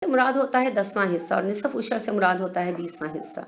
سے مراد ہوتا ہے 10واں حصہ اور نصف عشر سے مراد ہوتا ہے 20واں حصہ۔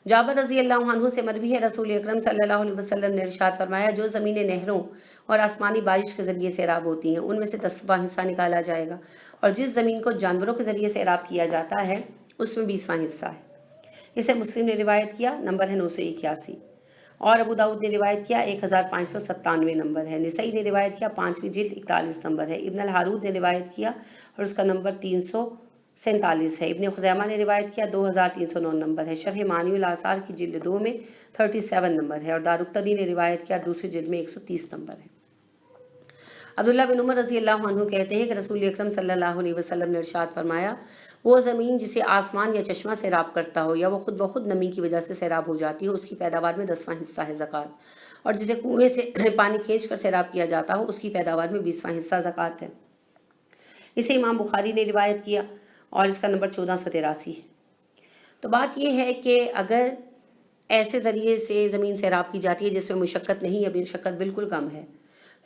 جابر رضی اللہ عنہ سے مروی ہے، رسول اکرم صلی اللہ علیہ وسلم نے ارشاد فرمایا، جو زمینیں نہروں اور آسمانی بارش کے ذریعے سیراب ہوتی ہیں ان میں سے 10واں حصہ نکالا جائے گا، اور جس زمین کو جانوروں کے ذریعے سیراب کیا جاتا ہے اس میں 20واں حصہ ہے۔ اسے مسلم نے روایت کیا، نمبر ہے 981، اور ابو داؤد نے روایت کیا 1597 نمبر ہے، نسائی نے روایت کیا 5ویں جلد 41 نمبر ہے، ابن الحارود نے روایت کیا اور اس کا نمبر 347 ہے، ابن خزیمہ نے روایت کیا 2309 نمبر ہے، شرح معانی الاثار کی جلد 2 میں 37 نمبر ہے، اور دارقطنی نے روایت کیا دوسری جلد میں 130 نمبر ہے۔ عبداللہ بن عمر رضی اللہ عنہ کہتے ہیں کہ رسول اکرم صلی اللہ علیہ وسلم نے ارشاد فرمایا، وہ زمین جسے آسمان یا چشمہ سیراب کرتا ہو یا وہ خود بخود نمی کی وجہ سے سیراب ہو جاتی ہو، اس کی پیداوار میں 10واں حصہ ہے زکوٰۃ، اور جسے کنویں سے پانی کھینچ کر سیراب کیا جاتا ہو اس کی پیداوار میں 20واں حصہ زکوٰۃ ہے۔ اسے امام بخاری نے روایت کیا اور اس کا نمبر 1483 ہے۔ تو بات یہ ہے کہ اگر ایسے ذریعے سے زمین سیراب کی جاتی ہے جس میں مشقت نہیں ہے، مشقت بالکل کم ہے،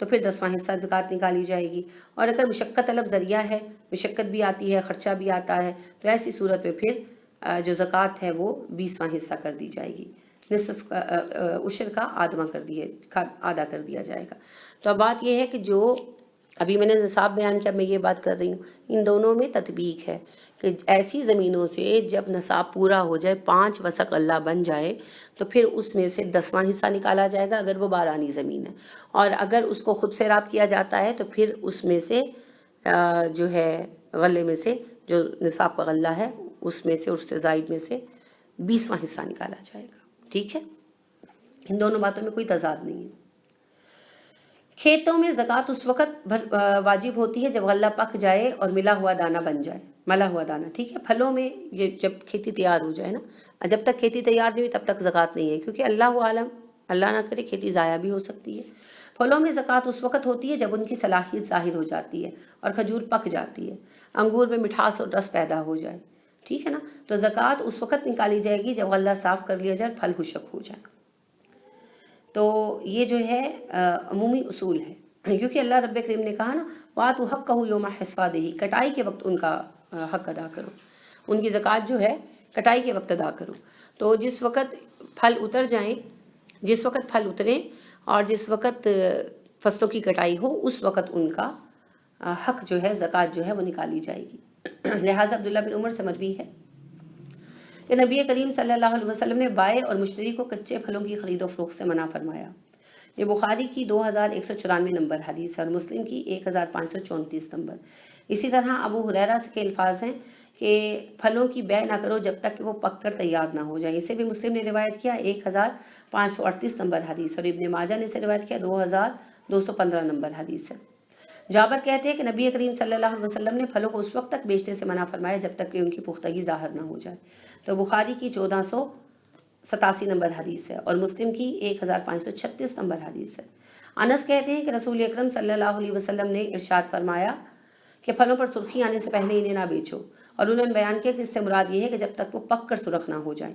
تو پھر 10واں حصہ زکوٰۃ نکالی جائے گی، اور اگر مشقت طلب ذریعہ ہے، مشقت بھی آتی ہے، خرچہ بھی آتا ہے، تو ایسی صورت میں پھر جو زکوٰۃ ہے وہ 20واں حصہ کر دی جائے گی، نصف عشر کا آدھا کر دیا جائے گا۔ تو اب بات یہ ہے کہ جو ابھی میں نے نصاب بیان کیا، میں یہ بات کر رہی ہوں، ان دونوں میں تطبیق ہے کہ ایسی زمینوں سے جب نصاب پورا ہو جائے، 5 وسق غلہ بن جائے، تو پھر اس میں سے 10واں حصہ نکالا جائے گا اگر وہ بارانی زمین ہے، اور اگر اس کو خود سیراب کیا جاتا ہے تو پھر اس میں سے جو ہے غلے میں سے جو نصاب کا غلہ ہے اس میں سے، اس سے زائد میں سے 20واں حصہ نکالا جائے گا۔ ٹھیک ہے، ان دونوں باتوں میں کوئی تضاد نہیں ہے۔ کھیتوں میں زکوٰۃ اس وقت واجب ہوتی ہے جب غلہ پک جائے اور ملا ہوا دانہ بن جائے، ملا ہوا دانہ، ٹھیک ہے۔ پھلوں میں یہ جب کھیتی تیار ہو جائے نا، جب تک کھیتی تیار نہیں ہوئی تب تک زکوٰۃ نہیں ہے، کیونکہ اللہ عالم، اللہ نہ کرے کھیتی ضائع بھی ہو سکتی ہے۔ پھلوں میں زکوٰۃ اس وقت ہوتی ہے جب ان کی صلاحیت ظاہر ہو جاتی ہے اور کھجور پک جاتی ہے، انگور میں مٹھاس اور رس پیدا ہو جائے، ٹھیک ہے نا، تو زکوٰۃ اس وقت نکالی جائے گی جب غلہ صاف کر لیا جائے، پھل خشک ہو جائے۔ تو یہ جو ہے عمومی اصول ہے، کیونکہ اللہ رب کریم نے کہا نا، وَآتُوا حَقَّهُ يَوْمَ حَصَادِهِ، کٹائی کے وقت ان کا حق ادا کرو، ان کی زکوٰۃ جو ہے کٹائی کے وقت ادا کرو۔ تو جس وقت پھل اتر جائیں، جس وقت پھل اتریں اور جس وقت فصلوں کی کٹائی ہو، اس وقت ان کا حق جو ہے، زکوٰۃ جو ہے وہ نکالی جائے گی۔ لہٰذا عبداللہ بن عمر سے مروی ہے کہ نبی کریم صلی اللہ علیہ وسلم نے بائع اور مشتری کو کچے پھلوں کی خرید و فروخت سے منع فرمایا۔ یہ بخاری کی 2194 نمبر حدیث ہے اور مسلم کی 1534 نمبر۔ اسی طرح ابو ہریرہ کے الفاظ ہیں کہ پھلوں کی بیع نہ کرو جب تک کہ وہ پک کر تیار نہ ہو جائیں، اسے بھی مسلم نے روایت کیا 1538 نمبر حدیث، اور ابن ماجہ نے اسے روایت کیا 2215 نمبر حدیث ہے۔ جابر کہتے ہیں کہ نبی کریم صلی اللہ علیہ وسلم نے پھلوں کو اس وقت تک بیچنے سے منع فرمایا جب تک کہ ان کی پختگی ظاہر نہ ہو جائے، تو بخاری کی 1487 نمبر حدیث ہے اور مسلم کی 1536 نمبر حدیث ہے۔ انس کہتے ہیں کہ رسول اکرم صلی اللہ علیہ وسلم نے ارشاد فرمایا کہ پھلوں پر سرخی آنے سے پہلے انہیں نہ بیچو، اور انہوں نے بیان کیا کہ اس سے مراد یہ ہے کہ جب تک وہ پک کر سرخ نہ ہو جائیں۔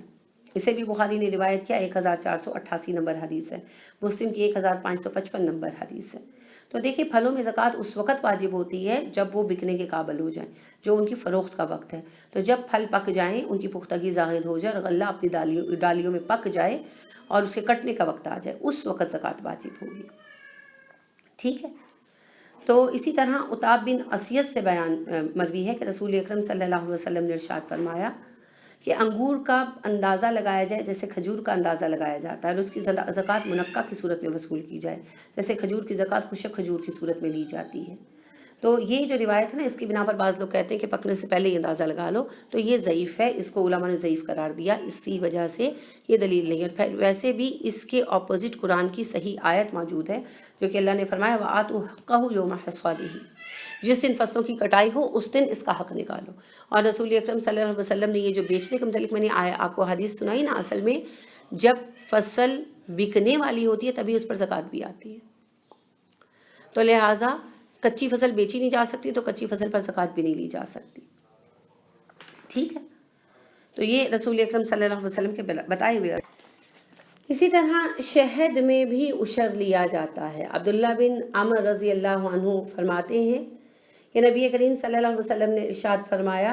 اسے بھی بخاری نے روایت کیا 1488 نمبر حدیث ہے، مسلم کی 1555 نمبر حدیث ہے۔ تو دیکھیں، پھلوں میں زکوٰۃ اس وقت واجب ہوتی ہے جب وہ بکنے کے قابل ہو جائیں، جو ان کی فروخت کا وقت ہے۔ تو جب پھل پک جائیں، ان کی پختگی ظاہر ہو جائے اور غلہ اپنی ڈالیوں میں پک جائے اور اس کے کٹنے کا وقت آ جائے، اس وقت زکوٰۃ واجب ہوگی، ٹھیک ہے۔ تو اسی طرح عتاب بن اسید سے بیان مروی ہے کہ رسول اکرم صلی اللہ علیہ وسلم نے ارشاد فرمایا کہ انگور کا اندازہ لگایا جائے جیسے کھجور کا اندازہ لگایا جاتا ہے، اور اس کی زکوٰۃ منقع کی صورت میں وصول کی جائے، جیسے کھجور کی زکوٰۃ خشک کھجور کی صورت میں لی جاتی ہے۔ تو یہ جو روایت ہے نا، اس کی بنا پر بعض لوگ کہتے ہیں کہ پکنے سے پہلے ہی اندازہ لگا لو، تو یہ ضعیف ہے، اس کو علماء نے ضعیف قرار دیا، اسی وجہ سے یہ دلیل نہیں ہے۔ پھر ویسے بھی اس کے اپوزٹ قرآن کی صحیح آیت موجود ہے جو کہ اللہ نے فرمایا وَآتُوا حَقَّهُ يَوْمَ حَصَادِهِ، جس دن فصلوں کی کٹائی ہو اس دن اس کا حق نکالو۔ اور رسول اکرم صلی اللہ علیہ وسلم نے یہ جو بیچنے کے متعلق میں نے آپ کو حدیث سنائی نا، اصل میں جب فصل بکنے والی ہوتی ہے تبھی اس پر زکوٰۃ بھی آتی ہے، تو لہٰذا کچی فصل بیچی نہیں جا سکتی، تو کچی فصل پر زکوٰۃ بھی نہیں لی جا سکتی، ٹھیک ہے۔ تو یہ رسول اکرم صلی اللہ علیہ وسلم کے بتائے ہوئے۔ اسی طرح شہد میں بھی عشر لیا جاتا ہے۔ عبداللہ بن عمر رضی اللہ عنہ فرماتے ہیں کہ نبی کریم صلی اللہ علیہ وسلم نے ارشاد فرمایا